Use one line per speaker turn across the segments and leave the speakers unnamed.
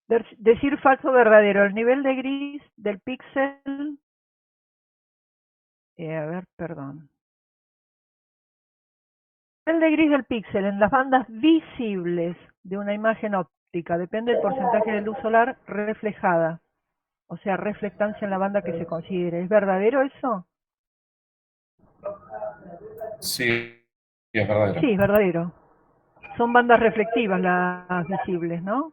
Decir falso o verdadero. El nivel de gris del píxel, a ver, perdón. El nivel de gris del píxel en las bandas visibles de una imagen óptica depende del porcentaje de luz solar reflejada, o sea, reflectancia en la banda que se considere. ¿Es verdadero eso?
Sí, es verdadero.
Sí, es verdadero. Son bandas reflectivas las visibles, ¿no?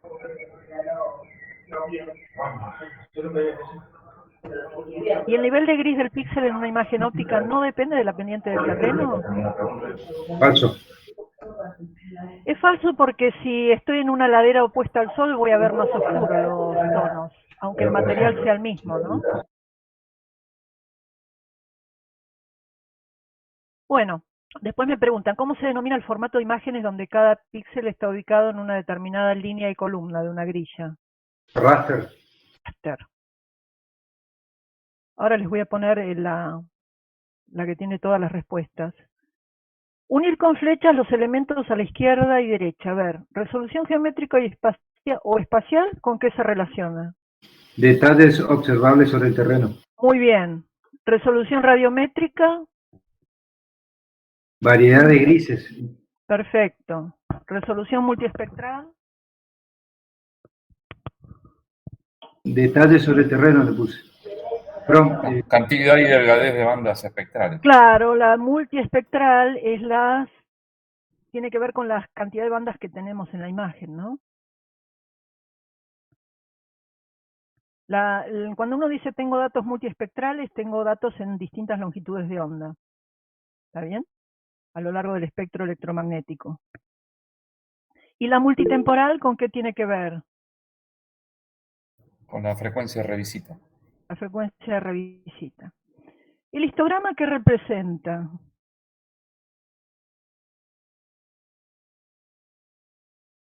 ¿Y el nivel de gris del píxel en una imagen óptica no depende de la pendiente del terreno?
Falso.
Es falso porque si estoy en una ladera opuesta al sol voy a ver más oscuro los tonos, aunque el material sea el mismo, ¿no? Bueno, después me preguntan, ¿cómo se denomina el formato de imágenes donde cada píxel está ubicado en una determinada línea y columna de una grilla?
Raster.
Raster. Ahora les voy a poner la que tiene todas las respuestas. Unir con flechas los elementos a la izquierda y derecha. A ver, resolución geométrica y espacial, ¿con qué se relaciona?
Detalles observables sobre el terreno.
Muy bien. Resolución radiométrica,
Variedad de grises.
perfecto. Resolución multiespectral,
Detalles sobre el terreno le puse. Perdón,
Cantidad y delgadez de bandas espectrales.
claro, la multiespectral es tiene que ver con la cantidad de bandas que tenemos en la imagen, ¿no? Cuando uno dice tengo datos multiespectrales, tengo datos en distintas longitudes de onda, ¿está bien? A lo largo del espectro electromagnético. ¿Y la multitemporal con qué tiene que ver?
Con la frecuencia revisita.
La frecuencia de revisita. ¿El histograma qué representa?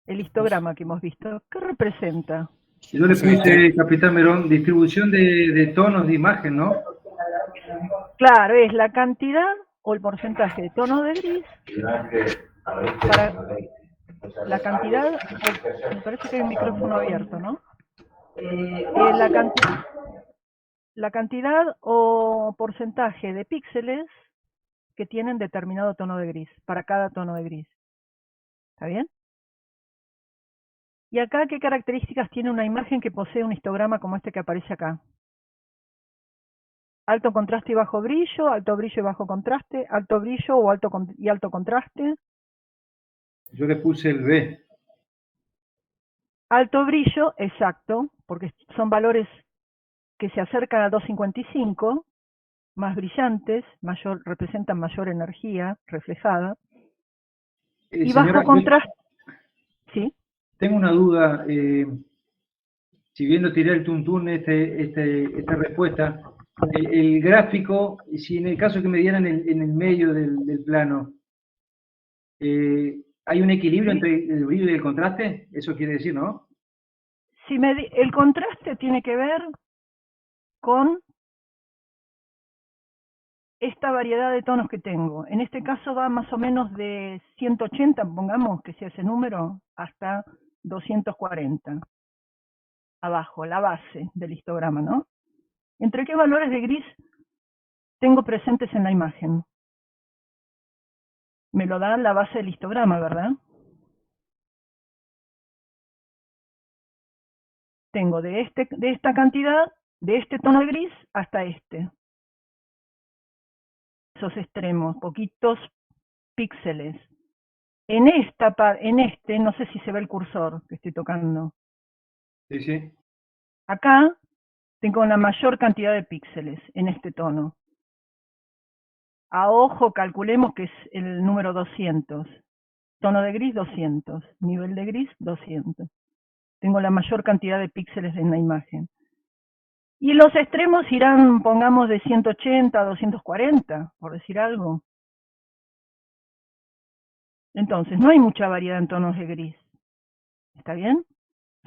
El histograma que hemos visto, ¿qué representa?
yo le puse, Capitán Merón, distribución de tonos de imagen, ¿no?
Claro, es la cantidad o el porcentaje de tonos de gris para la cantidad, me parece que hay un micrófono abierto, ¿no? La, la cantidad o porcentaje de píxeles que tienen determinado tono de gris, para cada tono de gris. ¿Está bien? Y acá, ¿qué características tiene una imagen que posee un histograma como este que aparece acá? Alto contraste y bajo brillo, alto brillo y bajo contraste, alto brillo o y alto contraste.
Yo le puse el B.
Alto brillo, exacto, porque son valores que se acercan a 255, más brillantes, representan mayor energía reflejada. Y bajo
Señora, yo
contraste, ¿sí?
tengo una duda. Si bien lo tiré el tuntún esta respuesta, el gráfico, si en el caso que me dieran en el medio del plano, ¿hay un equilibrio
¿Sí?
entre el brillo y el contraste? Eso quiere decir, ¿no?
El contraste tiene que ver con esta variedad de tonos que tengo. En este caso va más o menos de 180, pongamos que sea ese número, hasta 240. Abajo, la base del histograma, ¿no? ¿Entre qué valores de gris tengo presentes en la imagen? Me lo da la base del histograma, ¿verdad? Tengo de esta cantidad, de este tono de gris hasta este. Esos extremos, poquitos píxeles. En este, no sé si se ve el cursor que estoy tocando.
Sí, sí.
Acá tengo una mayor cantidad de píxeles en este tono. A ojo calculemos que es el número 200. Tono de gris 200, nivel de gris 200. Tengo la mayor cantidad de píxeles en la imagen. Y los extremos irán, pongamos, de 180 a 240, por decir algo. Entonces, no hay mucha variedad en tonos de gris. ¿Está bien?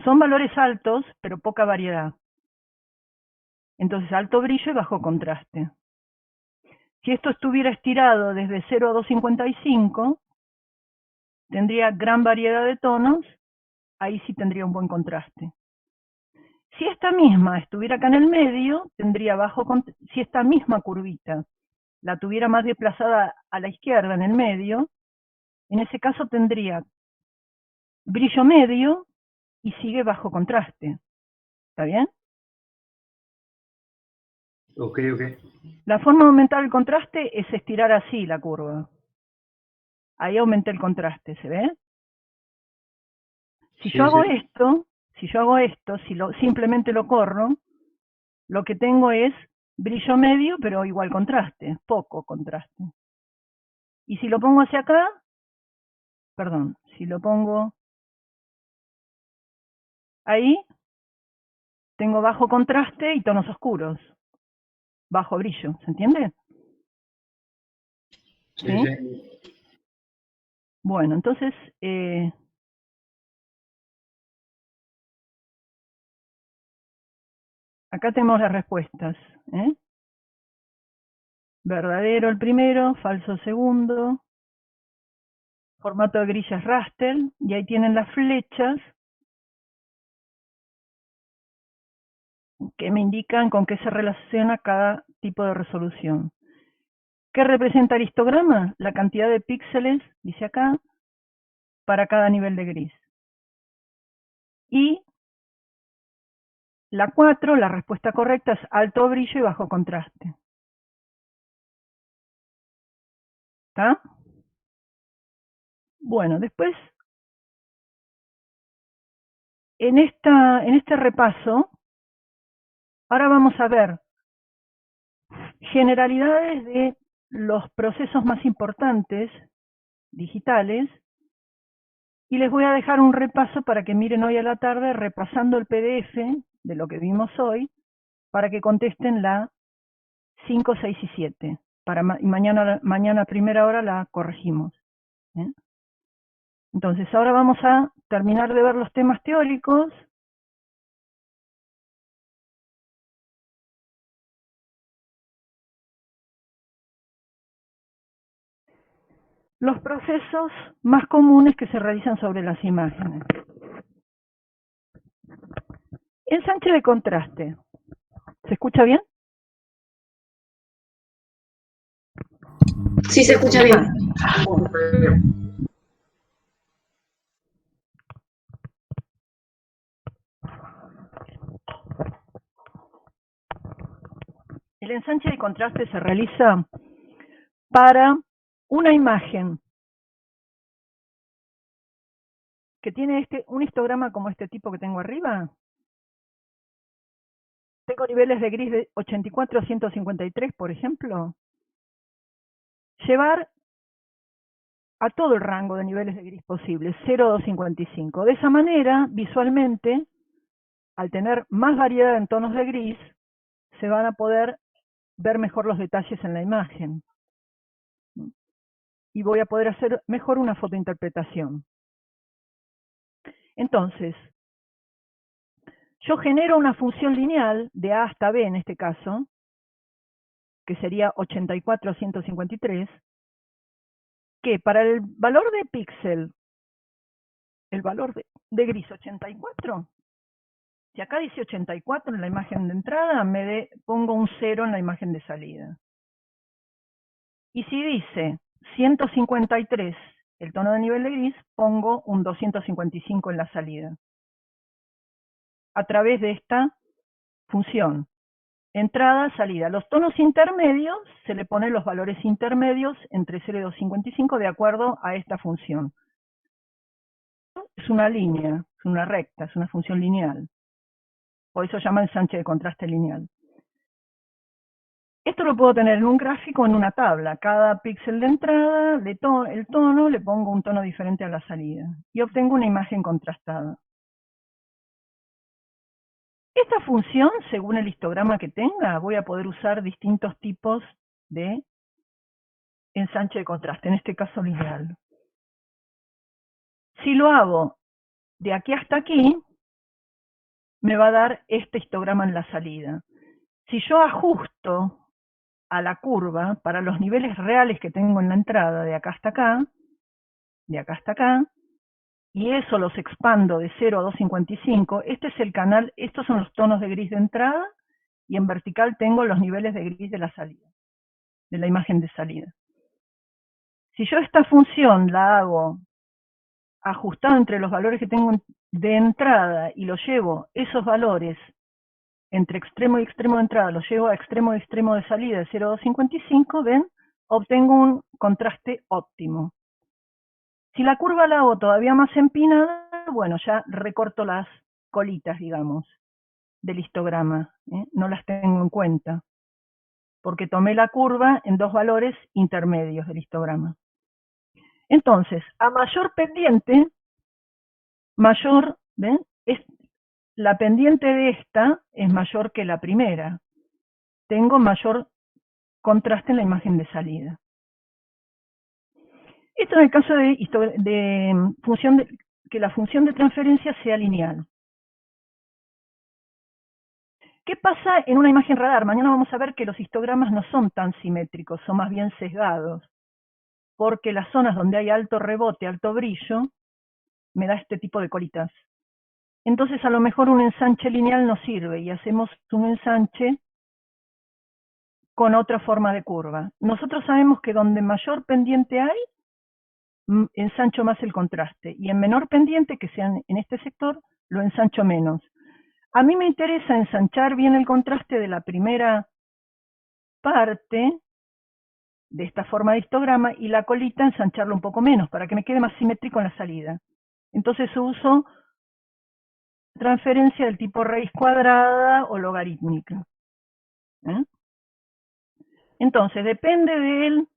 Son valores altos, pero poca variedad. Entonces, alto brillo y bajo contraste. Si esto estuviera estirado desde 0 a 255, tendría gran variedad de tonos, ahí sí tendría un buen contraste. si esta misma estuviera acá en el medio, tendría si esta misma curvita la tuviera más desplazada a la izquierda, en el medio, en ese caso tendría brillo medio y sigue bajo contraste. ¿Está bien?
Ok, ok.
La forma de aumentar el contraste es estirar así la curva. Ahí aumenté el contraste, ¿se ve? Si
Sí,
yo hago
sí.
esto, simplemente lo corro, lo que tengo es brillo medio, pero igual contraste, poco contraste. Y si lo pongo hacia acá, perdón, si lo pongo ahí, tengo bajo contraste y tonos oscuros, bajo brillo, ¿se entiende?
Sí,
¿Sí?
sí.
Bueno, entonces, acá tenemos las respuestas. Verdadero el primero, falso el segundo, formato de grillas raster, y ahí tienen las flechas que me indican con qué se relaciona cada tipo de resolución. ¿Qué representa el histograma? La cantidad de píxeles, dice acá, para cada nivel de gris. Y la 4, la respuesta correcta es alto brillo y bajo contraste. ¿Está? Bueno, después, en este repaso, ahora vamos a ver generalidades de los procesos más importantes digitales, y les voy a dejar un repaso para que miren hoy a la tarde repasando el PDF de lo que vimos hoy, para que contesten la 5, 6 y 7. Y mañana a primera hora la corregimos. Entonces, ahora vamos a terminar de ver los temas teóricos. Los procesos más comunes que se realizan sobre las imágenes. Ensanche de contraste. ¿Se escucha bien?
Sí, se escucha bien.
El ensanche de contraste se realiza para una imagen que tiene un histograma como este tipo que tengo arriba. Tengo niveles de gris de 84 a 153, por ejemplo. Llevar a todo el rango de niveles de gris posible, 0 a 255. De esa manera, visualmente, al tener más variedad en tonos de gris, se van a poder ver mejor los detalles en la imagen. Y voy a poder hacer mejor una fotointerpretación. Entonces, yo genero una función lineal de A hasta B en este caso, que sería 84 a 153, que para el valor de píxel, el valor de gris 84, si acá dice 84 en la imagen de entrada, pongo un 0 en la imagen de salida. Y si dice 153 el tono de nivel de gris, pongo un 255 en la salida. A través de esta función. Entrada, salida. Los tonos intermedios, se le ponen los valores intermedios entre 0 y 255 de acuerdo a esta función. Es una línea, es una recta, es una función lineal. Por eso llama ensanche de contraste lineal. Esto lo puedo tener en un gráfico o en una tabla. Cada píxel de entrada, el tono, le pongo un tono diferente a la salida. Y obtengo una imagen contrastada. Esta función, según el histograma que tenga, voy a poder usar distintos tipos de ensanche de contraste, en este caso lineal. Si lo hago de aquí hasta aquí, me va a dar este histograma en la salida. Si yo ajusto a la curva para los niveles reales que tengo en la entrada, de acá hasta acá, y eso los expando de 0 a 255, este es el canal, estos son los tonos de gris de entrada, y en vertical tengo los niveles de gris de la salida, de la imagen de salida. Si yo esta función la hago ajustada entre los valores que tengo de entrada y los llevo, esos valores, entre extremo y extremo de entrada, los llevo a extremo y extremo de salida de 0 a 255, ven, obtengo un contraste óptimo. Si la curva la hago todavía más empinada, bueno, ya recorto las colitas, digamos, del histograma, no las tengo en cuenta, porque tomé la curva en dos valores intermedios del histograma. Entonces, a mayor pendiente, mayor, ¿ven? La pendiente de esta es mayor que la primera. Tengo mayor contraste en la imagen de salida. Esto en el caso que la función de transferencia sea lineal. ¿Qué pasa en una imagen radar? Mañana vamos a ver que los histogramas no son tan simétricos, son más bien sesgados, porque las zonas donde hay alto rebote, alto brillo, me da este tipo de colitas. Entonces a lo mejor un ensanche lineal no sirve y hacemos un ensanche con otra forma de curva. Nosotros sabemos que donde mayor pendiente hay, ensancho más el contraste, y en menor pendiente, que sea en este sector, lo ensancho menos. A mí me interesa ensanchar bien el contraste de la primera parte de esta forma de histograma y la colita ensancharlo un poco menos para que me quede más simétrico en la salida. Entonces uso transferencia del tipo raíz cuadrada o logarítmica. Entonces, depende del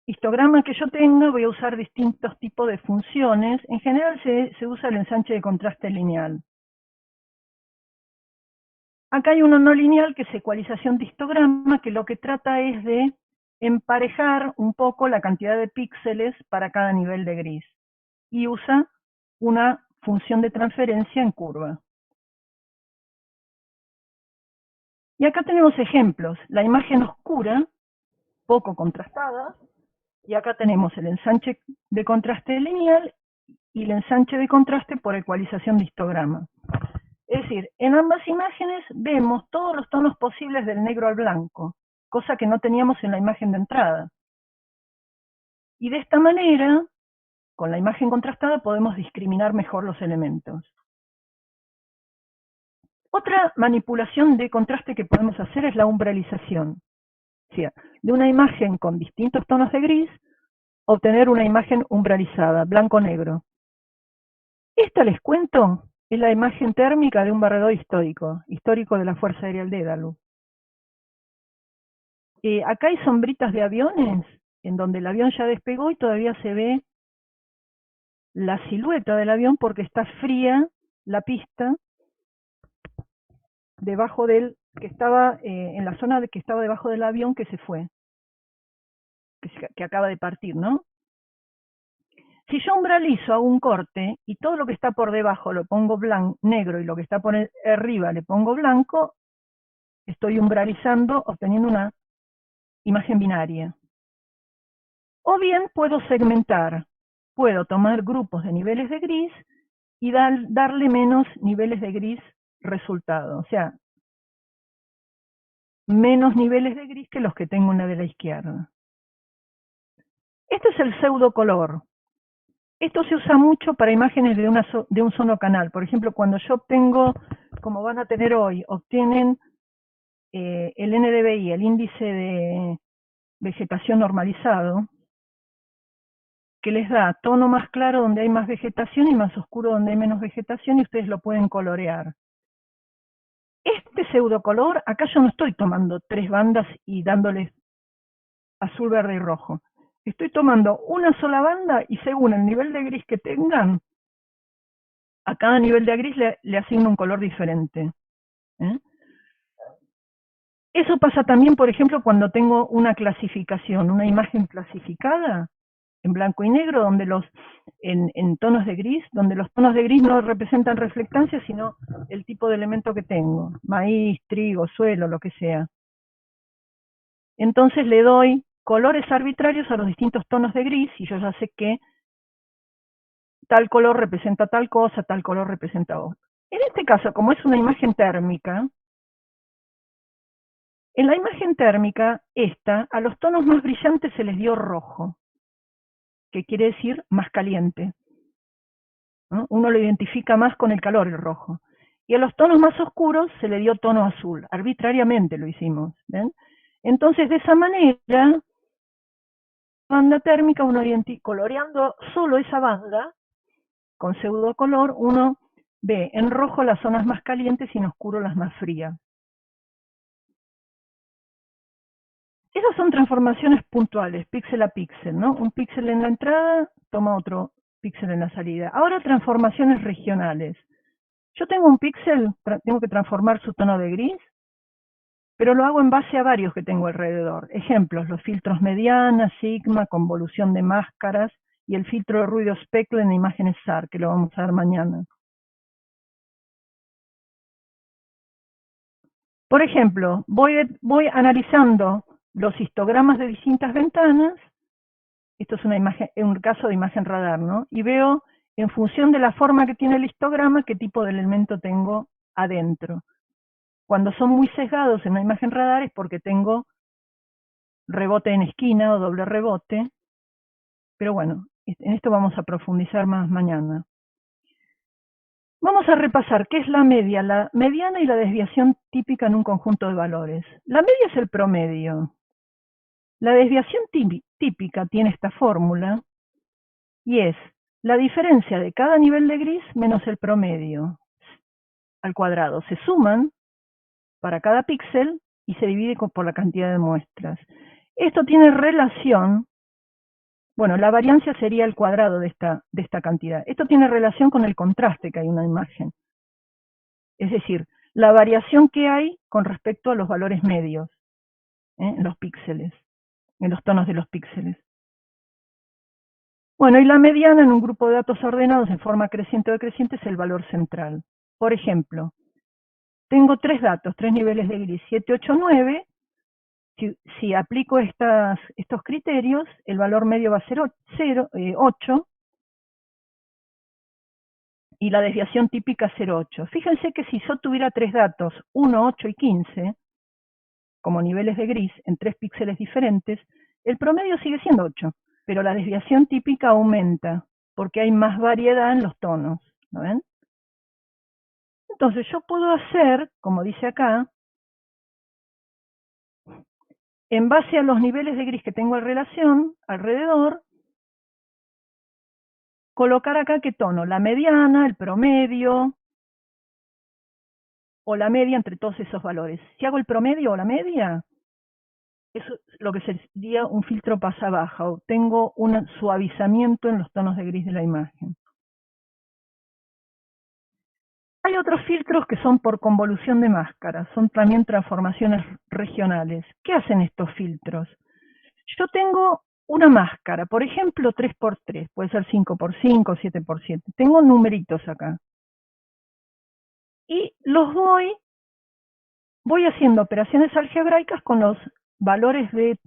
histograma que yo tenga, voy a usar distintos tipos de funciones. En general se usa el ensanche de contraste lineal. Acá hay uno no lineal, que es ecualización de histograma, que lo que trata es de emparejar un poco la cantidad de píxeles para cada nivel de gris. Y usa una función de transferencia en curva. Y acá tenemos ejemplos. La imagen oscura, poco contrastada, y acá tenemos el ensanche de contraste lineal y el ensanche de contraste por ecualización de histograma. Es decir, en ambas imágenes vemos todos los tonos posibles del negro al blanco, cosa que no teníamos en la imagen de entrada. Y de esta manera, con la imagen contrastada, podemos discriminar mejor los elementos. Otra manipulación de contraste que podemos hacer es la umbralización. O sea, de una imagen con distintos tonos de gris, obtener una imagen umbralizada, blanco-negro. Esta, les cuento, es la imagen térmica de un barredor histórico de la Fuerza Aérea del Dédalo. Acá hay sombritas de aviones, en donde el avión ya despegó y todavía se ve la silueta del avión porque está fría la pista debajo del, que estaba en la zona que estaba debajo del avión que se fue, que acaba de partir, ¿no? Si yo umbralizo, hago un corte, y todo lo que está por debajo lo pongo negro, y lo que está por arriba le pongo blanco, estoy umbralizando, obteniendo una imagen binaria. O bien puedo segmentar, puedo tomar grupos de niveles de gris, y darle menos niveles de gris resultado, o sea, menos niveles de gris que los que tengo en la de la izquierda. Este es el pseudocolor. Esto se usa mucho para imágenes de un solo canal. Por ejemplo, cuando yo obtengo, como van a tener hoy, obtienen el NDVI, el índice de vegetación normalizado, que les da tono más claro donde hay más vegetación y más oscuro donde hay menos vegetación, y ustedes lo pueden colorear. Este pseudocolor, acá yo no estoy tomando tres bandas y dándoles azul, verde y rojo. Estoy tomando una sola banda y según el nivel de gris que tengan, a cada nivel de gris le asigno un color diferente. Eso pasa también, por ejemplo, cuando tengo una clasificación, una imagen clasificada en blanco y negro, donde en tonos de gris, donde los tonos de gris no representan reflectancia, sino el tipo de elemento que tengo, maíz, trigo, suelo, lo que sea. Entonces le doy colores arbitrarios a los distintos tonos de gris, y yo ya sé que tal color representa tal cosa, tal color representa otra. En este caso, como es una imagen térmica, en la imagen térmica, a los tonos más brillantes se les dio rojo, que quiere decir más caliente, ¿no? Uno lo identifica más con el calor, el rojo. Y a los tonos más oscuros se le dio tono azul, arbitrariamente lo hicimos, ¿ven? Entonces, de esa manera, banda térmica, uno coloreando solo esa banda, con pseudocolor, uno ve en rojo las zonas más calientes y en oscuro las más frías. Esas son transformaciones puntuales, píxel a píxel, ¿no? Un píxel en la entrada toma otro píxel en la salida. Ahora transformaciones regionales. Yo tengo un píxel, tengo que transformar su tono de gris, pero lo hago en base a varios que tengo alrededor. Ejemplos, los filtros mediana, sigma, convolución de máscaras, y el filtro de ruido speckle en imágenes SAR, que lo vamos a ver mañana. Por ejemplo, voy analizando los histogramas de distintas ventanas. Esto es un caso de imagen radar, ¿no? Y veo, en función de la forma que tiene el histograma, qué tipo de elemento tengo adentro. Cuando son muy sesgados en una imagen radar es porque tengo rebote en esquina o doble rebote. Pero bueno, en esto vamos a profundizar más mañana. Vamos a repasar qué es la media, la mediana y la desviación típica en un conjunto de valores. La media es el promedio. La desviación típica tiene esta fórmula y es la diferencia de cada nivel de gris menos el promedio al cuadrado. Se suman para cada píxel y se divide por la cantidad de muestras. Esto tiene relación, bueno, la variancia sería el cuadrado de esta cantidad. Esto tiene relación con el contraste que hay en una imagen. Es decir, la variación que hay con respecto a los valores medios, en los píxeles, en los tonos de los píxeles. Bueno, y la mediana en un grupo de datos ordenados en forma creciente o decreciente es el valor central. Por ejemplo, tengo tres datos, tres niveles de gris, 7, 8, 9. Si aplico estos criterios, el valor medio va a ser 8, y la desviación típica 0,8. Fíjense que si yo tuviera tres datos, 1, 8 y 15, como niveles de gris en tres píxeles diferentes, el promedio sigue siendo 8, pero la desviación típica aumenta, porque hay más variedad en los tonos, ¿no ven? Entonces yo puedo hacer, como dice acá, en base a los niveles de gris que tengo en relación, alrededor, colocar acá qué tono, la mediana, el promedio, o la media entre todos esos valores. Si hago el promedio o la media, eso es lo que sería un filtro pasa-baja, o tengo un suavizamiento en los tonos de gris de la imagen. Hay otros filtros que son por convolución de máscaras, son también transformaciones regionales. ¿Qué hacen estos filtros? Yo tengo una máscara, por ejemplo 3×3, puede ser 5×5, 7×7. Tengo numeritos acá. Y los voy haciendo operaciones algebraicas con los valores de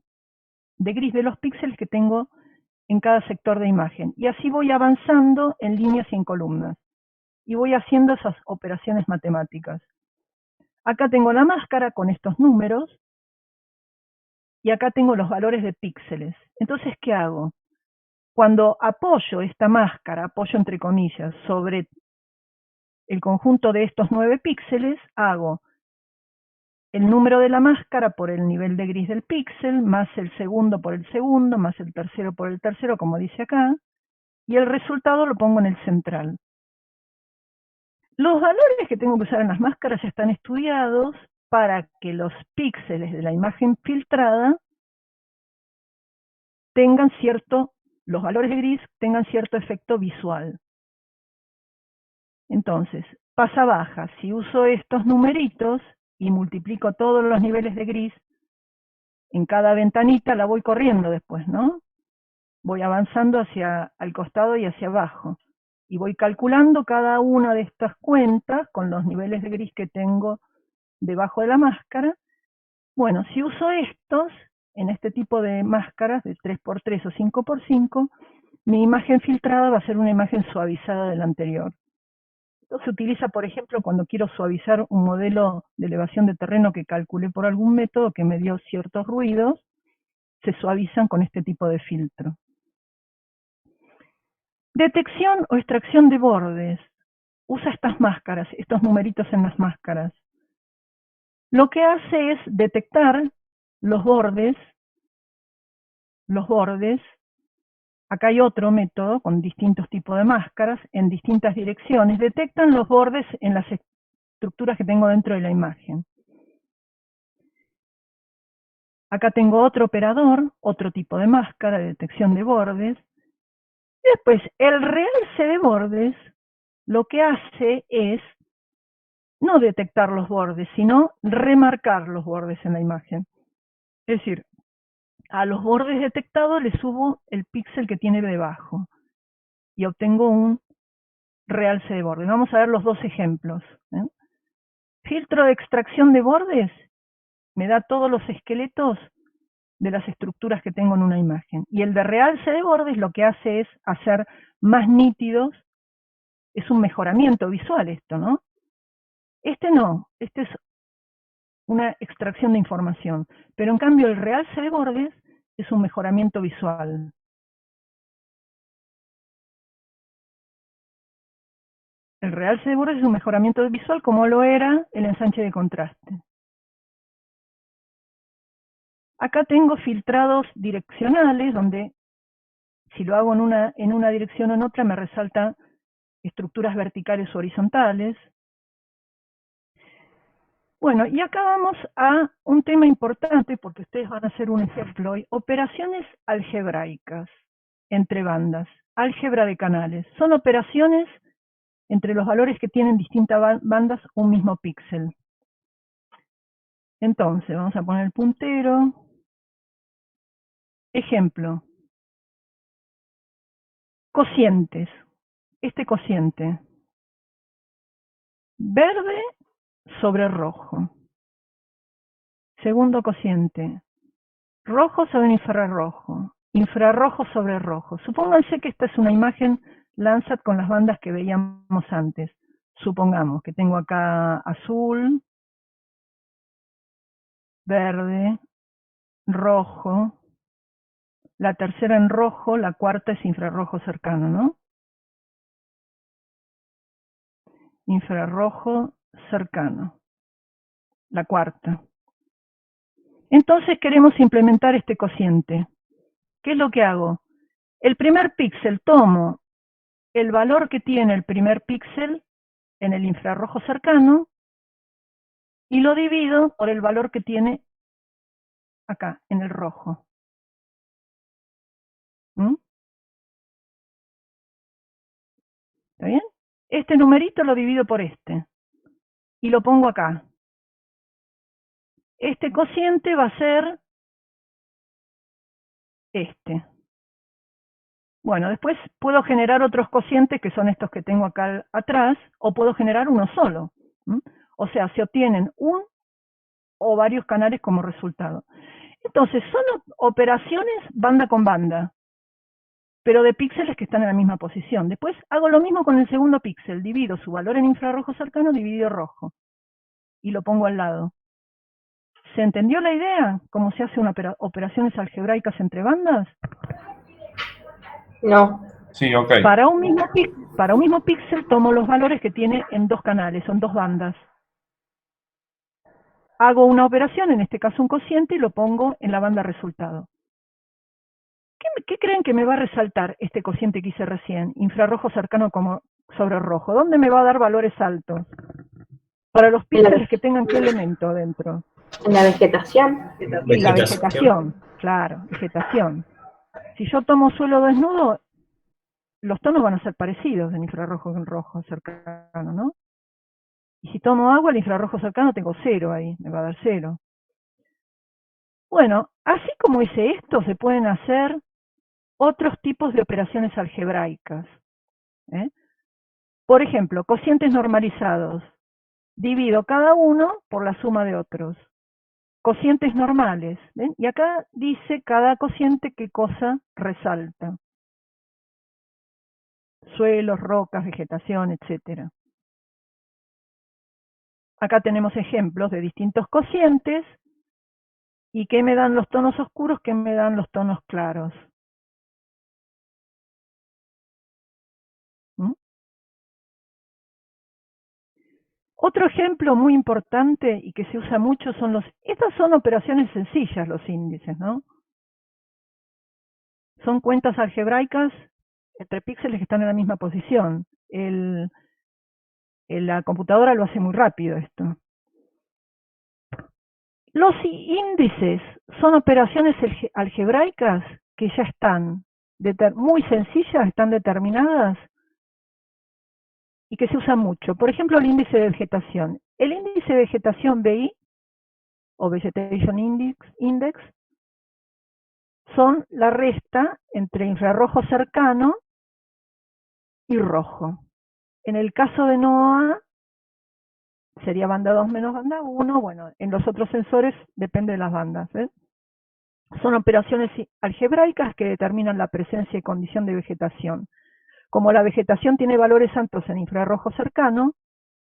gris de los píxeles que tengo en cada sector de imagen. Y así voy avanzando en líneas y en columnas. Y voy haciendo esas operaciones matemáticas. Acá tengo la máscara con estos números, y acá tengo los valores de píxeles. Entonces, ¿qué hago? Cuando apoyo esta máscara, apoyo entre comillas, sobre el conjunto de estos 9 píxeles, hago el número de la máscara por el nivel de gris del píxel, más el segundo por el segundo, más el tercero por el tercero, como dice acá, y el resultado lo pongo en el central. Los valores que tengo que usar en las máscaras están estudiados para que los píxeles de la imagen filtrada tengan los valores de gris tengan cierto efecto visual. Entonces, pasa-baja, si uso estos numeritos y multiplico todos los niveles de gris, en cada ventanita la voy corriendo después, ¿no? Voy avanzando al costado y hacia abajo. Y voy calculando cada una de estas cuentas con los niveles de gris que tengo debajo de la máscara. Bueno, si uso estos, en este tipo de máscaras de 3×3 o 5×5, mi imagen filtrada va a ser una imagen suavizada de la anterior. Esto se utiliza, por ejemplo, cuando quiero suavizar un modelo de elevación de terreno que calculé por algún método que me dio ciertos ruidos, se suavizan con este tipo de filtro. Detección o extracción de bordes. Usa estas máscaras, estos numeritos en las máscaras. Lo que hace es detectar los bordes. Acá hay otro método con distintos tipos de máscaras en distintas direcciones. Detectan los bordes en las estructuras que tengo dentro de la imagen. Acá tengo otro operador, otro tipo de máscara de detección de bordes. Y después, el realce de bordes lo que hace es no detectar los bordes, sino remarcar los bordes en la imagen. Es decir, a los bordes detectados le subo el píxel que tiene debajo y obtengo un realce de bordes. Vamos a ver los dos ejemplos. Filtro de extracción de bordes me da todos los esqueletos de las estructuras que tengo en una imagen. Y el de realce de bordes lo que hace es hacer más nítidos, es un mejoramiento visual esto, ¿no? Este no, este es una extracción de información, pero en cambio el realce de bordes es un mejoramiento visual. El realce de bordes es un mejoramiento visual como lo era el ensanche de contraste. Acá tengo filtrados direccionales, donde si lo hago en una dirección o en otra me resalta estructuras verticales o horizontales. Bueno, y acá vamos a un tema importante, porque ustedes van a hacer un ejemplo hoy. Operaciones algebraicas entre bandas, álgebra de canales. Son operaciones entre los valores que tienen distintas bandas un mismo píxel. Entonces, vamos a poner el puntero. Ejemplo. Cocientes. Este cociente. Verde sobre rojo. Segundo cociente. Rojo sobre infrarrojo. Infrarrojo sobre rojo. Supónganse que esta es una imagen Landsat con las bandas que veíamos antes. Supongamos que tengo acá azul, verde, rojo, la tercera en rojo, la cuarta es infrarrojo cercano, ¿no? Infrarrojo cercano, la cuarta. Entonces queremos implementar este cociente. ¿Qué es lo que hago? El primer píxel, tomo el valor que tiene el primer píxel en el infrarrojo cercano y lo divido por el valor que tiene acá, en el rojo. ¿Mm? ¿Está bien? Este numerito lo divido por este y lo pongo acá. Este cociente va a ser este. Bueno, después puedo generar otros cocientes que son estos que tengo acá atrás, o puedo generar uno solo. ¿Mm? O sea, se obtienen un o varios canales como resultado. Entonces, son operaciones banda con banda, pero de píxeles que están en la misma posición. Después hago lo mismo con el segundo píxel, divido su valor en infrarrojo cercano dividido rojo, y lo pongo al lado. ¿Se entendió la idea? ¿Cómo se hacen operaciones algebraicas entre bandas?
No.
Sí, ok.
Para un mismo píxel tomo los valores que tiene en dos canales, son dos bandas. Hago una operación, en este caso un cociente, y lo pongo en la banda resultado. ¿Qué creen que me va a resaltar este cociente que hice recién? Infrarrojo cercano como sobre rojo. ¿Dónde me va a dar valores altos? Para los píxeles que tengan qué elemento dentro.
En la vegetación.
La vegetación, claro, vegetación. Si yo tomo suelo desnudo, los tonos van a ser parecidos en infrarrojo con rojo cercano, ¿no? Y si tomo agua, el infrarrojo cercano tengo 0 ahí, me va a dar 0. Bueno, así como hice esto, se pueden hacer otros tipos de operaciones algebraicas. Por ejemplo, cocientes normalizados. Divido cada uno por la suma de otros. Cocientes normales. ¿ven? Y acá dice cada cociente qué cosa resalta. suelos, rocas, vegetación, etc. Acá tenemos ejemplos de distintos cocientes, y qué me dan los tonos oscuros, qué me dan los tonos claros. ¿Mm? Otro ejemplo muy importante y que se usa mucho son estas son operaciones sencillas, los índices, ¿no? Son cuentas algebraicas entre píxeles que están en la misma posición. La computadora lo hace muy rápido esto. Los índices son operaciones algebraicas que ya están muy sencillas, están determinadas y que se usan mucho. Por ejemplo, el índice de vegetación. El índice de vegetación BI, o Vegetation Index, son la resta entre infrarrojo cercano y rojo. En el caso de NOAA, sería banda 2 menos banda 1, bueno, en los otros sensores depende de las bandas. Son operaciones algebraicas que determinan la presencia y condición de vegetación. Como la vegetación tiene valores altos en infrarrojo cercano,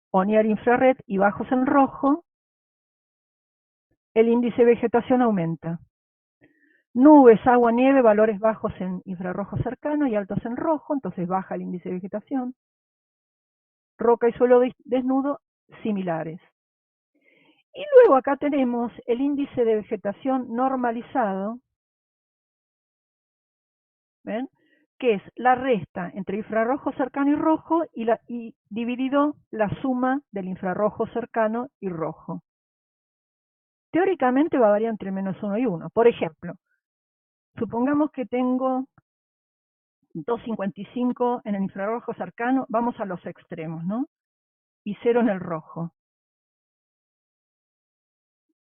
o near infrared y bajos en rojo, el índice de vegetación aumenta. Nubes, agua, nieve, valores bajos en infrarrojo cercano y altos en rojo, entonces baja el índice de vegetación. Roca y suelo desnudo, similares. Y luego acá tenemos el índice de vegetación normalizado, ¿ven? Que es la resta entre infrarrojo cercano y rojo y dividido la suma del infrarrojo cercano y rojo. Teóricamente va a variar entre -1 y 1. Por ejemplo, supongamos que tengo 2.55 en el infrarrojo cercano, vamos a los extremos, ¿no? Y 0 en el rojo.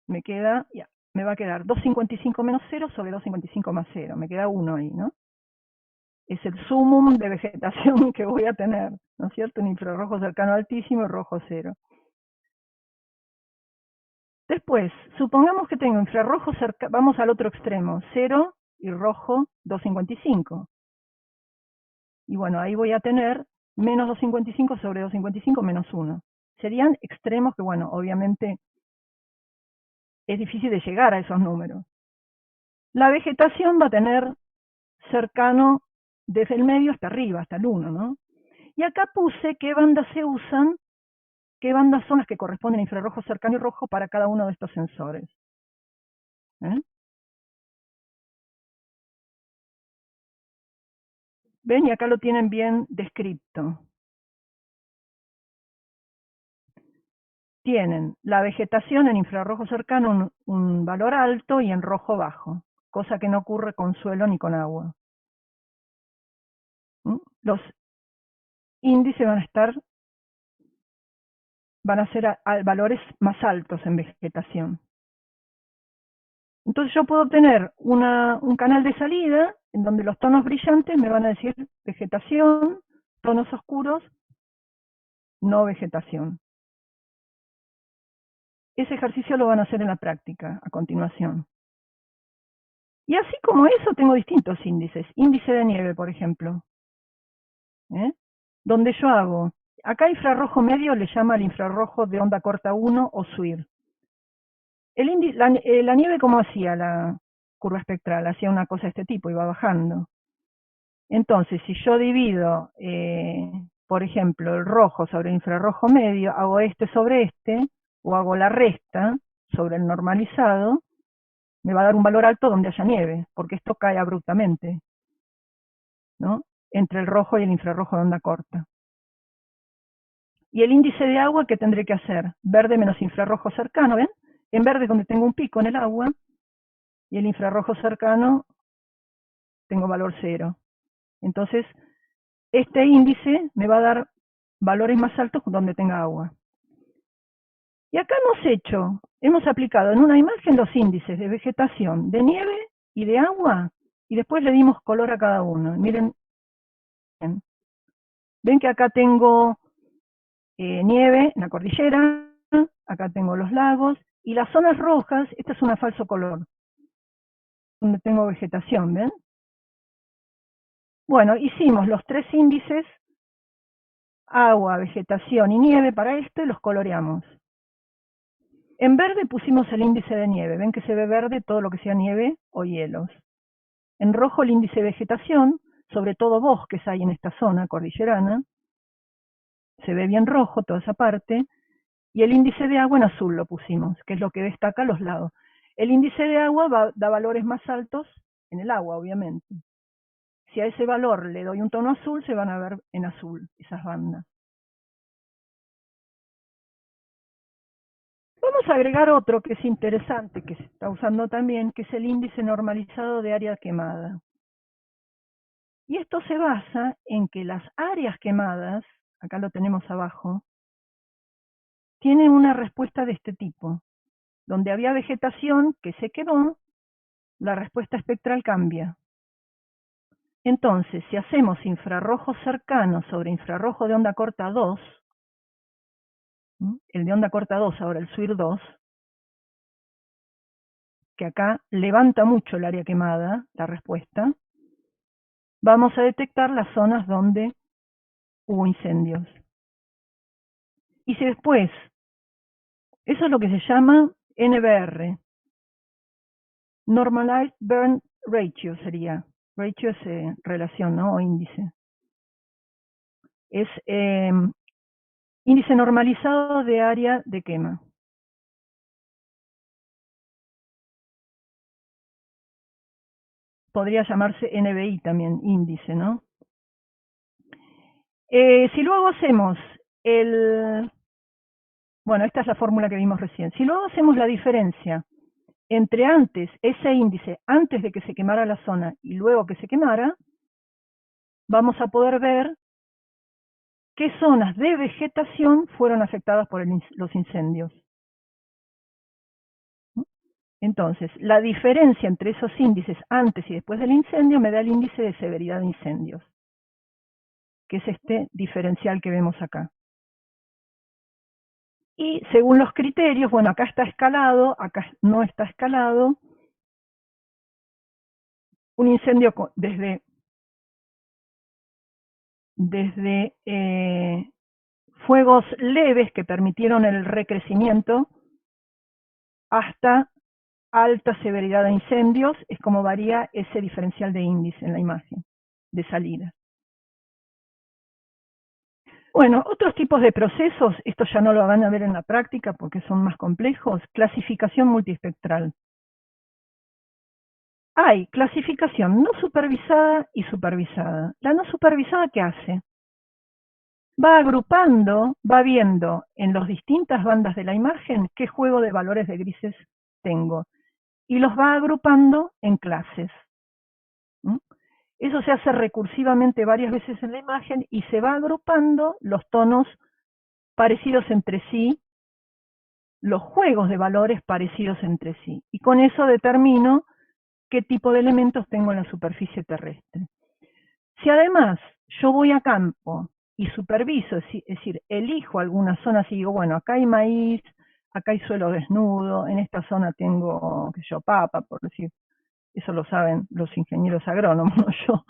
Me va a quedar 2.55 menos 0 sobre 2.55 más 0. Me queda 1 ahí, ¿no? Es el sumum de vegetación que voy a tener, ¿no es cierto? Un infrarrojo cercano altísimo y rojo 0. Después, supongamos que tengo infrarrojo cercano, vamos al otro extremo, 0 y rojo 2.55. Y bueno, ahí voy a tener menos 2.55 sobre 2.55 menos 1. Serían extremos que, bueno, obviamente es difícil de llegar a esos números. La vegetación va a tener cercano desde el medio hasta arriba, hasta el 1, ¿no? Y acá puse qué bandas se usan, qué bandas son las que corresponden a infrarrojo cercano y rojo para cada uno de estos sensores. ¿Ven? Y acá lo tienen bien descrito. Tienen la vegetación en infrarrojo cercano un valor alto y en rojo bajo, cosa que no ocurre con suelo ni con agua. Los índices van a ser a valores más altos en vegetación. Entonces yo puedo obtener un canal de salida en donde los tonos brillantes me van a decir vegetación, tonos oscuros, no vegetación. Ese ejercicio lo van a hacer en la práctica, a continuación. Y así como eso, tengo distintos índices. Índice de nieve, por ejemplo. Donde yo hago, acá infrarrojo medio le llama al infrarrojo de onda corta 1 o SWIR. La nieve, ¿cómo hacía la curva espectral? Hacía una cosa de este tipo, iba bajando. Entonces, si yo divido, por ejemplo, el rojo sobre el infrarrojo medio, hago este sobre este, o hago la resta sobre el normalizado, me va a dar un valor alto donde haya nieve, porque esto cae abruptamente, ¿no? Entre el rojo y el infrarrojo de onda corta. Y el índice de agua, ¿qué tendré que hacer? Verde menos infrarrojo cercano, ¿ven? En verde es donde tengo un pico en el agua, y el infrarrojo cercano tengo valor 0. Entonces, este índice me va a dar valores más altos donde tenga agua. Y acá hemos aplicado en una imagen los índices de vegetación, de nieve y de agua, y después le dimos color a cada uno. Miren, ven que acá tengo nieve en la cordillera, acá tengo los lagos, y las zonas rojas, esta es una falso color, donde tengo vegetación, ¿ven? Bueno, hicimos los 3 índices, agua, vegetación y nieve para esto, y los coloreamos. En verde pusimos el índice de nieve, ven que se ve verde todo lo que sea nieve o hielos. En rojo el índice de vegetación, sobre todo bosques hay en esta zona cordillerana, se ve bien rojo toda esa parte, y el índice de agua en azul lo pusimos, que es lo que destaca a los lados. El índice de agua da valores más altos en el agua, obviamente. Si a ese valor le doy un tono azul, se van a ver en azul esas bandas. Vamos a agregar otro que es interesante, que se está usando también, que es el índice normalizado de área quemada. Y esto se basa en que las áreas quemadas, acá lo tenemos abajo, tienen una respuesta de este tipo. Donde había vegetación que se quemó, la respuesta espectral cambia. Entonces, si hacemos infrarrojo cercano sobre infrarrojo de onda corta 2, el de onda corta 2, ahora el SWIR 2, que acá levanta mucho el área quemada, la respuesta, vamos a detectar las zonas donde hubo incendios. Y si después, eso es lo que se llama NBR, Normalized Burn Ratio sería. Ratio es relación, ¿no? O índice. Es índice normalizado de área de quema. Podría llamarse NBI también, índice, ¿no? Si luego hacemos bueno, esta es la fórmula que vimos recién. Si luego hacemos la diferencia entre ese índice, antes de que se quemara la zona y luego que se quemara, vamos a poder ver qué zonas de vegetación fueron afectadas por los incendios. Entonces, la diferencia entre esos índices antes y después del incendio me da el índice de severidad de incendios, que es este diferencial que vemos acá. Y según los criterios, bueno, acá está escalado, acá no está escalado. Un incendio desde fuegos leves que permitieron el recrecimiento hasta alta severidad de incendios, es como varía ese diferencial de índice en la imagen de salida. Bueno, otros tipos de procesos, esto ya no lo van a ver en la práctica porque son más complejos. Clasificación multiespectral. Hay clasificación no supervisada y supervisada. La no supervisada, ¿qué hace? Va agrupando, va viendo en las distintas bandas de la imagen qué juego de valores de grises tengo. Y los va agrupando en clases. Eso se hace recursivamente varias veces en la imagen y se va agrupando los tonos parecidos entre sí, los juegos de valores parecidos entre sí. Y con eso determino qué tipo de elementos tengo en la superficie terrestre. Si además yo voy a campo y superviso, es decir, elijo algunas zonas y digo, bueno, acá hay maíz, acá hay suelo desnudo, en esta zona tengo, qué sé yo, papa, por decir, eso lo saben los ingenieros agrónomos, no yo.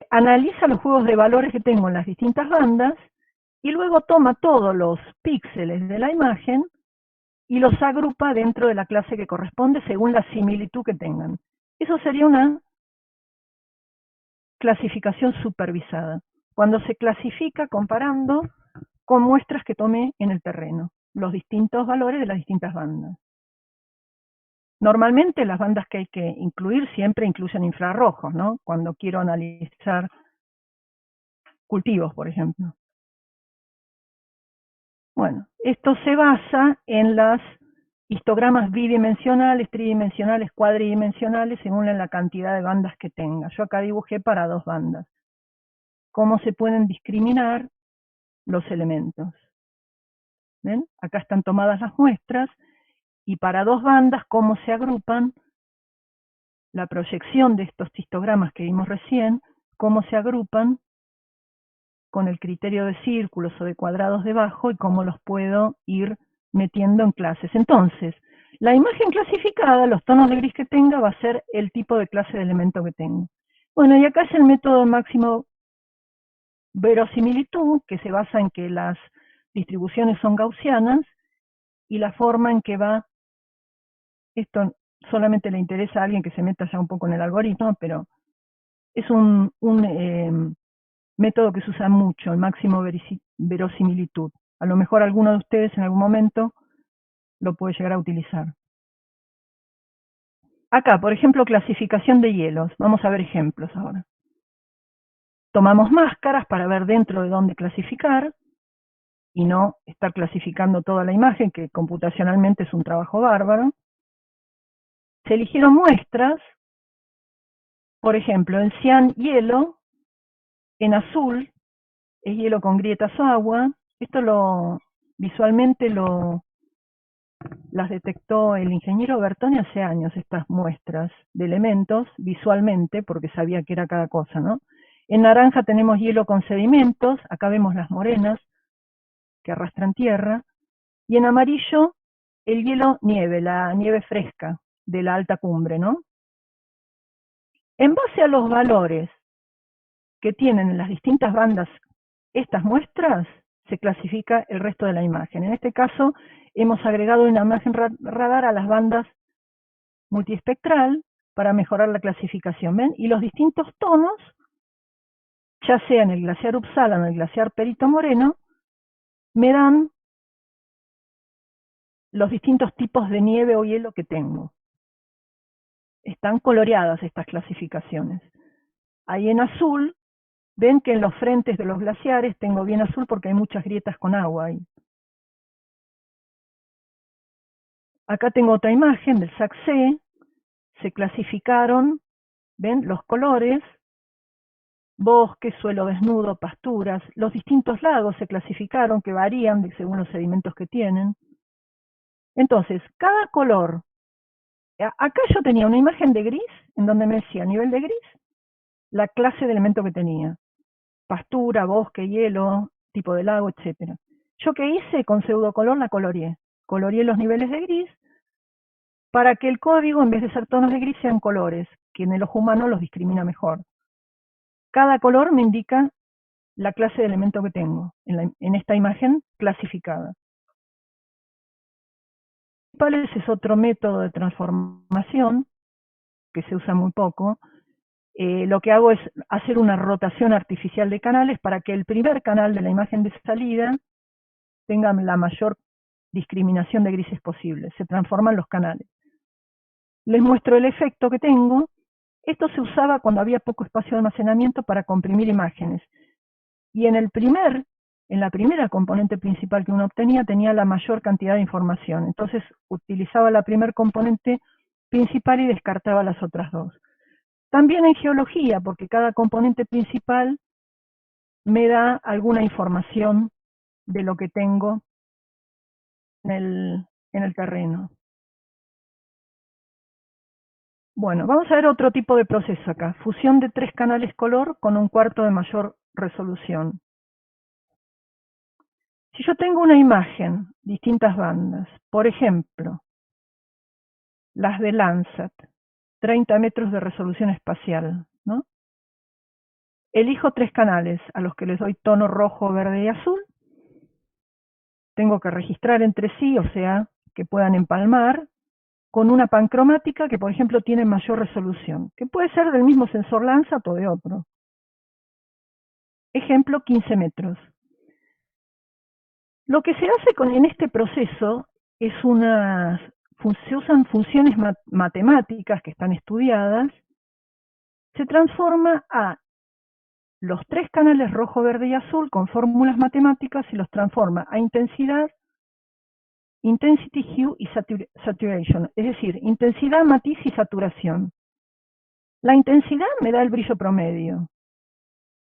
Analiza los juegos de valores que tengo en las distintas bandas y luego toma todos los píxeles de la imagen y los agrupa dentro de la clase que corresponde según la similitud que tengan. Eso sería una clasificación supervisada, cuando se clasifica comparando con muestras que tomé en el terreno, los distintos valores de las distintas bandas. Normalmente las bandas que hay que incluir siempre incluyen infrarrojos, ¿no? Cuando quiero analizar cultivos, por ejemplo. Bueno, esto se basa en las histogramas bidimensionales, tridimensionales, cuadridimensionales, según la cantidad de bandas que tenga. Yo acá dibujé para 2 bandas. ¿Cómo se pueden discriminar los elementos? ¿Ven? Acá están tomadas las muestras, y para 2 bandas, ¿cómo se agrupan? La proyección de estos histogramas que vimos recién, cómo se agrupan con el criterio de círculos o de cuadrados debajo y cómo los puedo ir metiendo en clases. Entonces, La imagen clasificada, los tonos de gris que tenga, va a ser el tipo de clase de elemento que tengo. Bueno, y acá es el método de máximo verosimilitud, que se basa en que las distribuciones son gaussianas, y la forma en que va, esto solamente le interesa a alguien que se meta ya un poco en el algoritmo, pero es un método que se usa mucho, el máximo verosimilitud. A lo mejor alguno de ustedes en algún momento lo puede llegar a utilizar. Acá, por ejemplo, clasificación de hielos. Vamos a ver ejemplos ahora. Tomamos máscaras para ver dentro de dónde clasificar y no estar clasificando toda la imagen, que computacionalmente es un trabajo bárbaro. Se eligieron muestras, por ejemplo, en cian hielo, en azul es hielo con grietas o agua. Esto visualmente las detectó el ingeniero Bertone hace años, estas muestras de elementos, visualmente, porque sabía que era cada cosa, ¿no? En naranja tenemos hielo con sedimentos, acá vemos las morenas que arrastran tierra, y en amarillo el hielo nieve, la nieve fresca de la alta cumbre, ¿no? En base a los valores que tienen en las distintas bandas estas muestras, se clasifica el resto de la imagen. En este caso, hemos agregado una imagen radar a las bandas multiespectral para mejorar la clasificación, ¿ven? Y los distintos tonos, ya sea en el glaciar Uppsala o en el glaciar Perito Moreno, me dan los distintos tipos de nieve o hielo que tengo. Están coloreadas estas clasificaciones. Ahí en azul, ven que en los frentes de los glaciares tengo bien azul porque hay muchas grietas con agua ahí. Acá tengo otra imagen del SAC-C, se clasificaron, ven, los colores, bosque, suelo desnudo, pasturas, los distintos lagos se clasificaron, que varían según los sedimentos que tienen. Entonces, cada color, acá yo tenía una imagen de gris, en donde me decía a nivel de gris, la clase de elemento que tenía. Pastura, bosque, hielo, tipo de lago, etc. ¿Yo qué hice? Con pseudocolor la coloreé. Coloreé los niveles de gris para que el código, en vez de ser tonos de gris, sean colores, que en el ojo humano los discrimina mejor. Cada color me indica la clase de elemento que tengo en esta imagen clasificada. Ese es otro método de transformación que se usa muy poco. Lo que hago es hacer una rotación artificial de canales para que el primer canal de la imagen de salida tenga la mayor discriminación de grises posible. Se transforman los canales. Les muestro el efecto que tengo. Esto se usaba cuando había poco espacio de almacenamiento para comprimir imágenes. Y en la primera componente principal que uno obtenía, tenía la mayor cantidad de información. Entonces utilizaba la primera componente principal y descartaba las otras dos. También en geología, porque cada componente principal me da alguna información de lo que tengo en el terreno. Bueno, vamos a ver otro tipo de proceso acá. Fusión de 3 canales color con un cuarto de mayor resolución. Si yo tengo una imagen, distintas bandas, por ejemplo, las de Landsat, 30 metros de resolución espacial, ¿no? Elijo 3 canales a los que les doy tono rojo, verde y azul. Tengo que registrar entre sí, o sea, que puedan empalmar, con una pancromática que, por ejemplo, tiene mayor resolución, que puede ser del mismo sensor Landsat o de otro. Ejemplo, 15 metros. Lo que se hace en este proceso es se usan funciones matemáticas que están estudiadas, se transforma a los 3 canales rojo, verde y azul con fórmulas matemáticas y los transforma a intensidad, intensity, hue y saturation, es decir, intensidad, matiz y saturación. La intensidad me da el brillo promedio,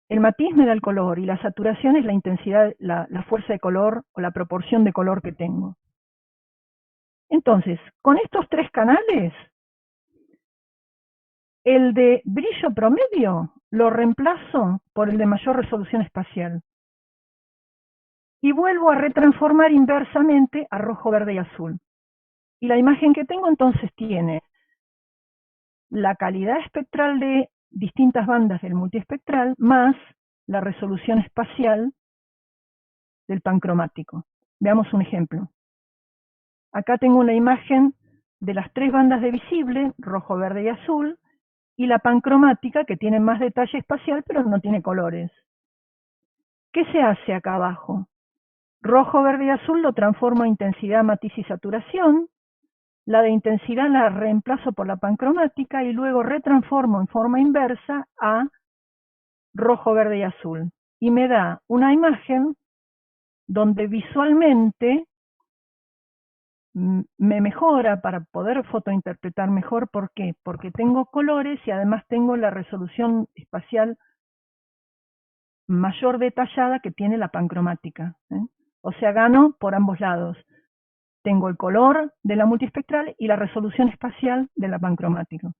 el matiz me da el color y la saturación es la intensidad, la fuerza de color o la proporción de color que tengo. Entonces, con estos 3 canales, el de brillo promedio lo reemplazo por el de mayor resolución espacial. Y vuelvo a retransformar inversamente a rojo, verde y azul. Y la imagen que tengo entonces tiene la calidad espectral de distintas bandas del multiespectral más la resolución espacial del pancromático. Veamos un ejemplo. Acá tengo una imagen de las 3 bandas de visible, rojo, verde y azul, y la pancromática, que tiene más detalle espacial, pero no tiene colores. ¿Qué se hace acá abajo? Rojo, verde y azul lo transformo a intensidad, matiz y saturación. La de intensidad la reemplazo por la pancromática y luego retransformo en forma inversa a rojo, verde y azul. Y me da una imagen donde visualmente me mejora para poder fotointerpretar mejor. ¿Por qué? Porque tengo colores y además tengo la resolución espacial mayor detallada que tiene la pancromática. O sea, gano por ambos lados. Tengo el color de la multiespectral y la resolución espacial de la pancromática.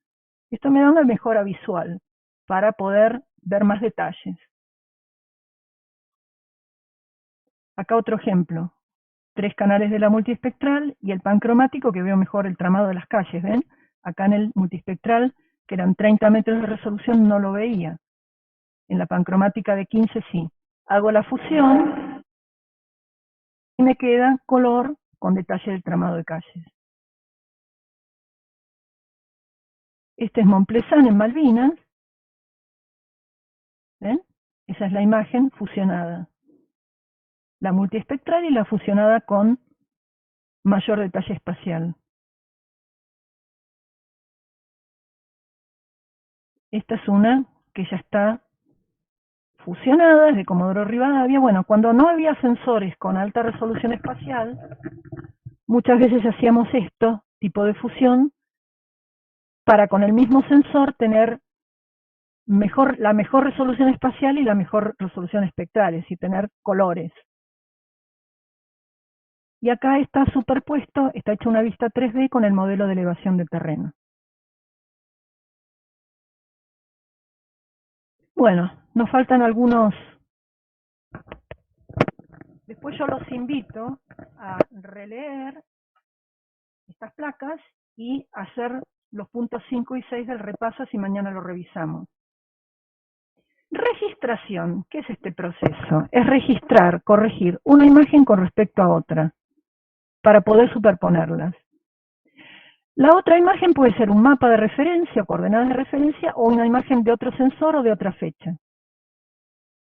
Esto me da una mejora visual para poder ver más detalles. Acá otro ejemplo. 3 canales de la multiespectral y el pancromático, que veo mejor el tramado de las calles, ¿ven? Acá en el multiespectral, que eran 30 metros de resolución, no lo veía. En la pancromática de 15 sí. Hago la fusión y me queda color con detalle del tramado de calles. Este es Mont Pleasant en Malvinas. ¿Ven? Esa es la imagen fusionada. La multiespectral y la fusionada con mayor detalle espacial. Esta es una que ya está fusionada, es de Comodoro Rivadavia. Bueno, cuando no había sensores con alta resolución espacial, muchas veces hacíamos esto, tipo de fusión, para con el mismo sensor tener la mejor resolución espacial y la mejor resolución espectral, es decir, tener colores. Y acá está superpuesto, está hecha una vista 3D con el modelo de elevación del terreno. Bueno, nos faltan algunos. Después yo los invito a releer estas placas y hacer los puntos 5 y 6 del repaso, si mañana lo revisamos. Registración, ¿qué es este proceso? Es registrar, corregir una imagen con respecto a otra, para poder superponerlas. La otra imagen puede ser un mapa de referencia, coordenadas de referencia, o una imagen de otro sensor o de otra fecha.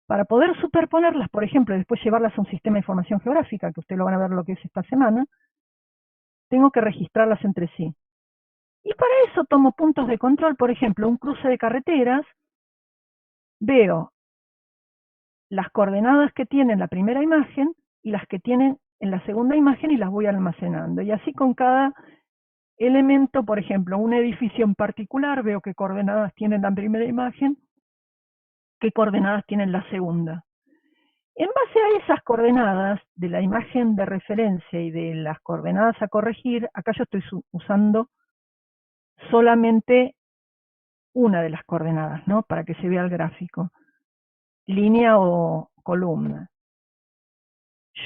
Para poder superponerlas, por ejemplo, y después llevarlas a un sistema de información geográfica, que ustedes lo van a ver lo que es esta semana, tengo que registrarlas entre sí. Y para eso tomo puntos de control, por ejemplo, un cruce de carreteras, veo las coordenadas que tiene en la primera imagen y las que tienen en la segunda imagen y las voy almacenando. Y así con cada elemento, por ejemplo, un edificio en particular, veo qué coordenadas tiene la primera imagen, qué coordenadas tiene la segunda. En base a esas coordenadas de la imagen de referencia y de las coordenadas a corregir, acá yo estoy usando solamente una de las coordenadas, ¿no? Para que se vea el gráfico, línea o columna.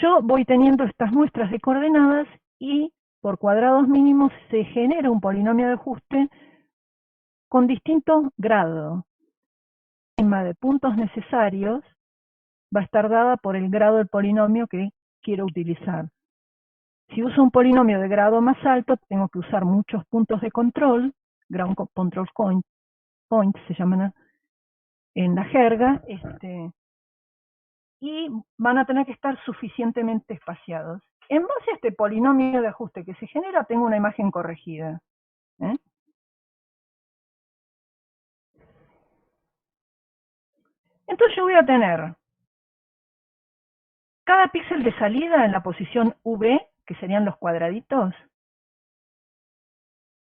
Yo voy teniendo estas muestras de coordenadas y por cuadrados mínimos se genera un polinomio de ajuste con distinto grado. La suma de puntos necesarios va a estar dada por el grado del polinomio que quiero utilizar. Si uso un polinomio de grado más alto, tengo que usar muchos puntos de control, ground control points se llaman en la jerga, y van a tener que estar suficientemente espaciados. En base a este polinomio de ajuste que se genera, tengo una imagen corregida. Entonces yo voy a tener cada píxel de salida en la posición V, que serían los cuadraditos,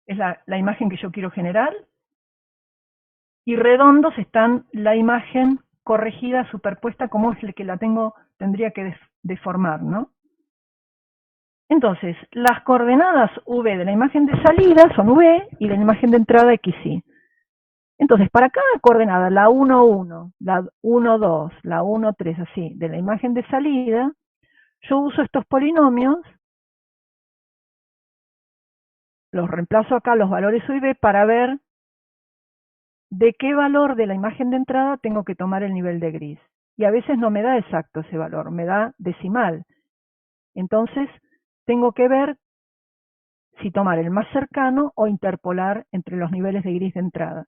es la imagen que yo quiero generar, y redondos están la imagen corregida, superpuesta, como es el que tendría que deformar, ¿no? Entonces, las coordenadas V de la imagen de salida son V y de la imagen de entrada X, Y. Entonces, para cada coordenada, la 1, 1, la 1, 2, la 1, 3, así, de la imagen de salida, yo uso estos polinomios Los reemplazo acá los valores U y V para ver de qué valor de la imagen de entrada tengo que tomar el nivel de gris. Y a veces no me da exacto ese valor, me da decimal. Entonces, tengo que ver si tomar el más cercano o interpolar entre los niveles de gris de entrada.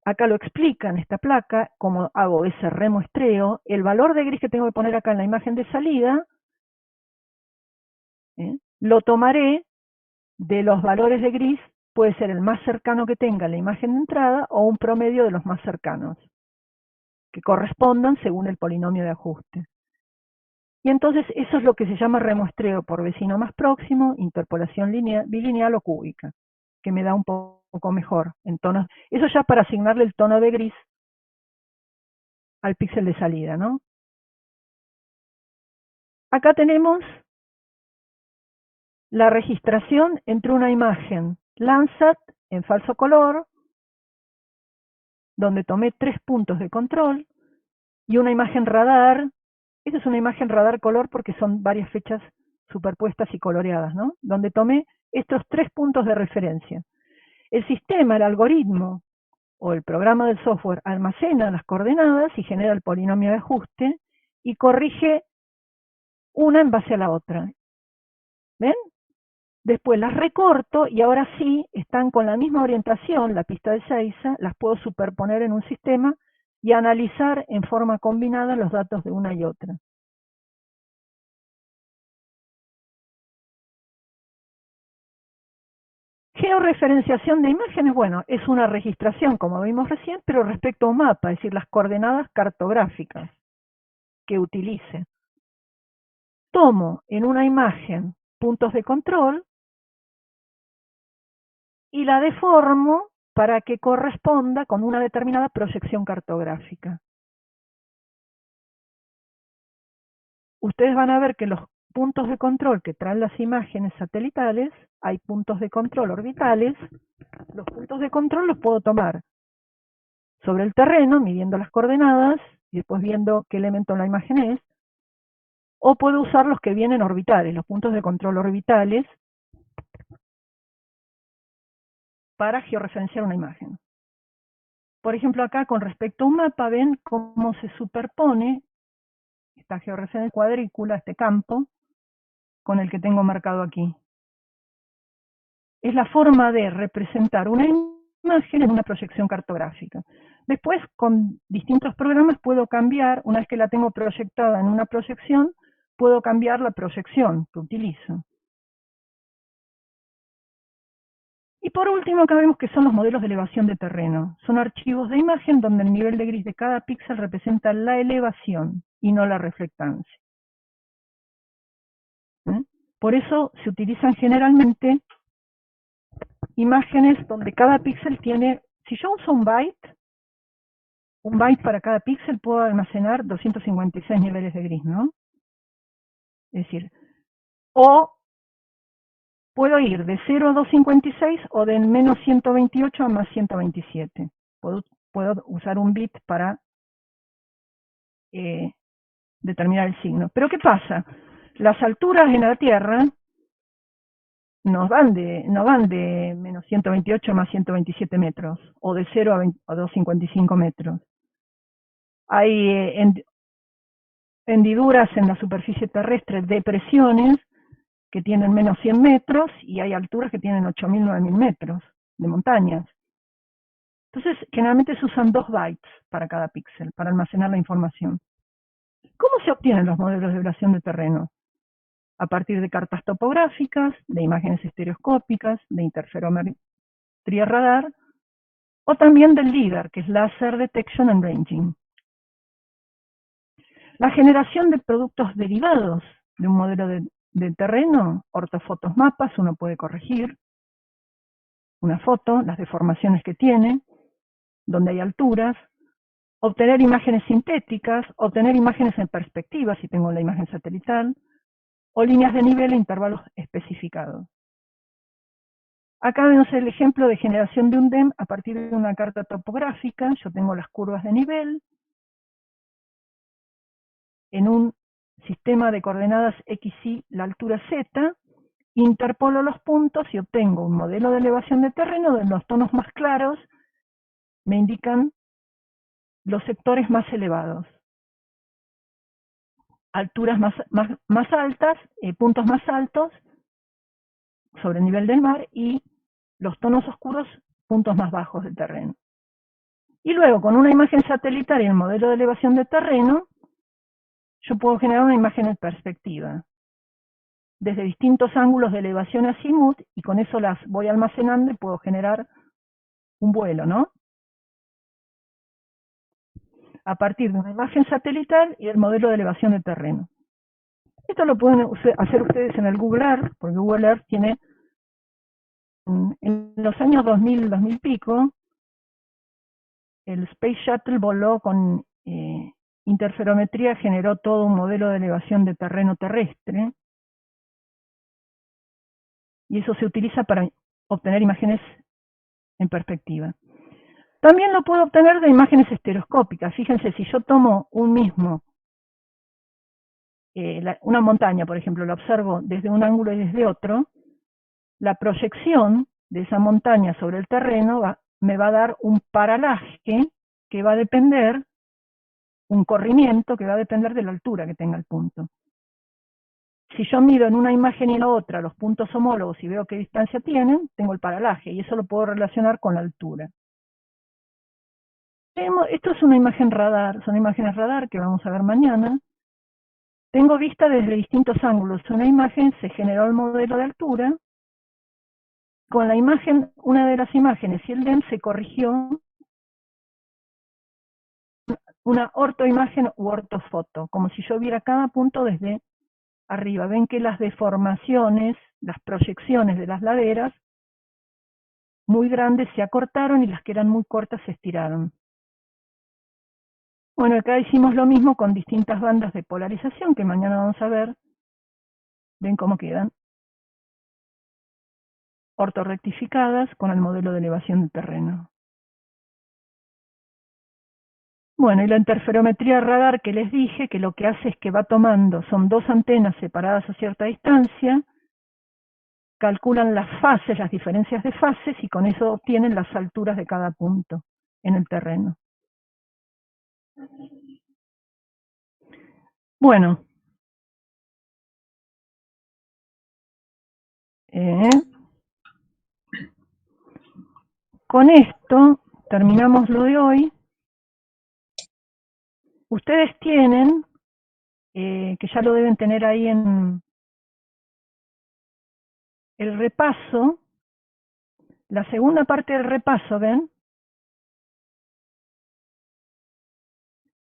Acá lo explica en esta placa, cómo hago ese remuestreo. El valor de gris que tengo que poner acá en la imagen de salida, lo tomaré de los valores de gris, puede ser el más cercano que tenga la imagen de entrada o un promedio de los más cercanos, que correspondan según el polinomio de ajuste. Y entonces eso es lo que se llama remuestreo por vecino más próximo, interpolación bilineal o cúbica, que me da un poco mejor en tonos. Eso ya para asignarle el tono de gris al píxel de salida, ¿no? Acá tenemos la registración entre una imagen Landsat en falso color, donde tomé 3 puntos de control, y una imagen radar. Esta es una imagen radar color porque son varias fechas superpuestas y coloreadas, ¿no? Donde tomé estos 3 puntos de referencia. El sistema, el algoritmo o el programa del software almacena las coordenadas y genera el polinomio de ajuste y corrige una en base a la otra. ¿Ven? Después las recorto y ahora sí están con la misma orientación, la pista de Ezeiza, las puedo superponer en un sistema y analizar en forma combinada los datos de una y otra. Georreferenciación de imágenes, bueno, es una registración, como vimos recién, pero respecto a un mapa, es decir, las coordenadas cartográficas que utilice. Tomo en una imagen puntos de control y la deformo para que corresponda con una determinada proyección cartográfica. Ustedes van a ver que los puntos de control que traen las imágenes satelitales, hay puntos de control orbitales. Los puntos de control los puedo tomar sobre el terreno, midiendo las coordenadas, y después viendo qué elemento en la imagen es, o puedo usar los que vienen orbitales, los puntos de control orbitales, para georreferenciar una imagen. Por ejemplo, acá con respecto a un mapa, ven cómo se superpone esta georreferencia cuadrícula, este campo, con el que tengo marcado aquí. Es la forma de representar una imagen en una proyección cartográfica. Después, con distintos programas puedo cambiar, una vez que la tengo proyectada en una proyección, puedo cambiar la proyección que utilizo. Y por último, acá vemos que son los modelos de elevación de terreno. Son archivos de imagen donde el nivel de gris de cada píxel representa la elevación y no la reflectancia. Por eso se utilizan generalmente imágenes donde cada píxel tiene, si yo uso un byte para cada píxel, puedo almacenar 256 niveles de gris, ¿no? Es decir, o puedo ir de 0 a 256 o de menos 128 a más 127. Puedo usar un bit para determinar el signo. Pero ¿qué pasa? Las alturas en la Tierra no van de menos 128 a más 127 metros, o de 0 a 255 metros. Hay hendiduras en la superficie terrestre, depresiones, que tienen menos 100 metros, y hay alturas que tienen 8.000, 9.000 metros de montañas. Entonces, generalmente se usan 2 bytes para cada píxel, para almacenar la información. ¿Cómo se obtienen los modelos de elevación de terreno? A partir de cartas topográficas, de imágenes estereoscópicas, de interferometría radar, o también del LIDAR, que es Laser Detection and Ranging. La generación de productos derivados de un modelo de terreno, ortofotos, mapas, uno puede corregir una foto, las deformaciones que tiene, donde hay alturas, obtener imágenes sintéticas, obtener imágenes en perspectiva, si tengo la imagen satelital, o líneas de nivel e intervalos especificados. Acá vemos el ejemplo de generación de un DEM a partir de una carta topográfica. Yo tengo las curvas de nivel en un sistema de coordenadas X, Y, la altura Z, interpolo los puntos y obtengo un modelo de elevación de terreno donde los tonos más claros me indican los sectores más elevados, alturas más altas, puntos más altos sobre el nivel del mar, y los tonos oscuros, puntos más bajos del terreno. Y luego, con una imagen satelital y el modelo de elevación de terreno, yo puedo generar una imagen en perspectiva, desde distintos ángulos de elevación azimut, y con eso las voy almacenando y puedo generar un vuelo, ¿no? A partir de una imagen satelital y el modelo de elevación de terreno. Esto lo pueden hacer ustedes en el Google Earth, porque Google Earth tiene, en los años 2000, 2000 pico, el Space Shuttle voló con interferometría, generó todo un modelo de elevación de terreno terrestre, y eso se utiliza para obtener imágenes en perspectiva. También lo puedo obtener de imágenes estereoscópicas. Fíjense, si yo tomo un mismo, una montaña, por ejemplo, la observo desde un ángulo y desde otro, la proyección de esa montaña sobre el terreno me va a dar un paralaje que va a depender, un corrimiento que va a depender de la altura que tenga el punto. Si yo mido en una imagen y en la otra los puntos homólogos y veo qué distancia tienen, tengo el paralaje, y eso lo puedo relacionar con la altura. Esto es una imagen radar, son imágenes radar que vamos a ver mañana. Tengo vista desde distintos ángulos. Una imagen se generó el modelo de altura. Con la imagen, una de las imágenes y el DEM se corrigió una ortoimagen u ortofoto, como si yo viera cada punto desde arriba. Ven que las deformaciones, las proyecciones de las laderas muy grandes se acortaron y las que eran muy cortas se estiraron. Bueno, acá hicimos lo mismo con distintas bandas de polarización, que mañana vamos a ver. Ven cómo quedan. Ortorrectificadas con el modelo de elevación del terreno. Bueno, y la interferometría radar que les dije, que lo que hace es que va tomando, son dos antenas separadas a cierta distancia, calculan las fases, las diferencias de fases, y con eso obtienen las alturas de cada punto en el terreno. Bueno. Con esto terminamos lo de hoy. Ustedes tienen, que ya lo deben tener ahí en el repaso, la segunda parte del repaso, ¿ven?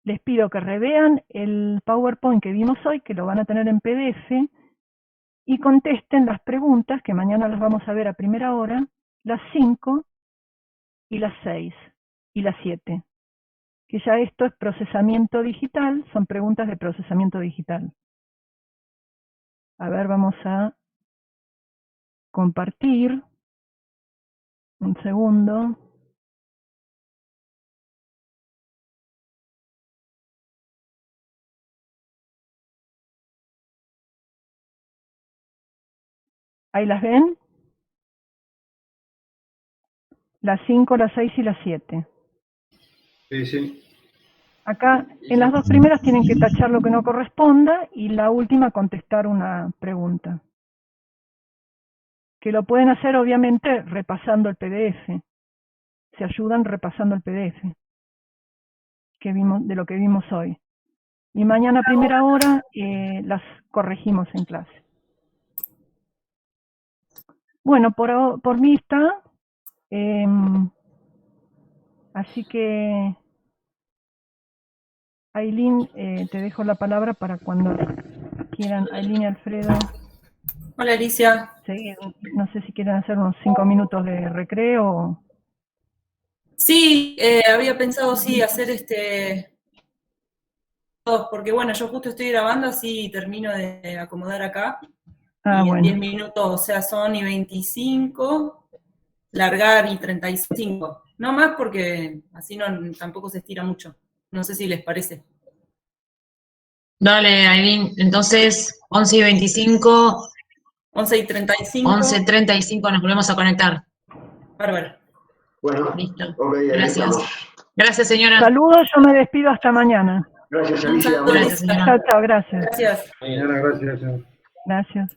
Les pido que revean el PowerPoint que vimos hoy, que lo van a tener en PDF, y contesten las preguntas, que mañana las vamos a ver a primera hora, las 5 y las 6 y las 7. Que ya esto es procesamiento digital, son preguntas de procesamiento digital. A ver, vamos a compartir. Un segundo. ¿Ahí las ven? Las 5, las 6 y las 7.
Sí, sí.
Acá, en las dos primeras tienen que tachar lo que no corresponda, y la última contestar una pregunta. Que lo pueden hacer, obviamente, repasando el PDF. Se ayudan repasando el PDF de lo que vimos hoy. Y mañana a primera hora las corregimos en clase. Bueno, por mí está. Así que, Ailín, te dejo la palabra para cuando quieran. Ailín y Alfredo.
Hola, Alicia.
Sí, no sé si quieren hacer unos 5 minutos de recreo.
Sí, había pensado, sí, hacer porque bueno, yo justo estoy grabando, así termino de acomodar acá.
Ah,
y en
bueno.
10 minutos, o sea, son y 25, largar y 35. No más porque así tampoco se estira mucho. No sé si les parece.
Dale, Aileen. Entonces, 11 y 25.
11:35.
11:35 nos volvemos a conectar.
Bárbaro.
Bueno,
Listo.
ok, ahí
Gracias.
estamos.
Gracias, señora.
Saludos, yo me despido hasta mañana.
Gracias, Alicia.
Gracias,
señora.
Chao, chao, gracias.
Gracias.
Gracias.
Gracias.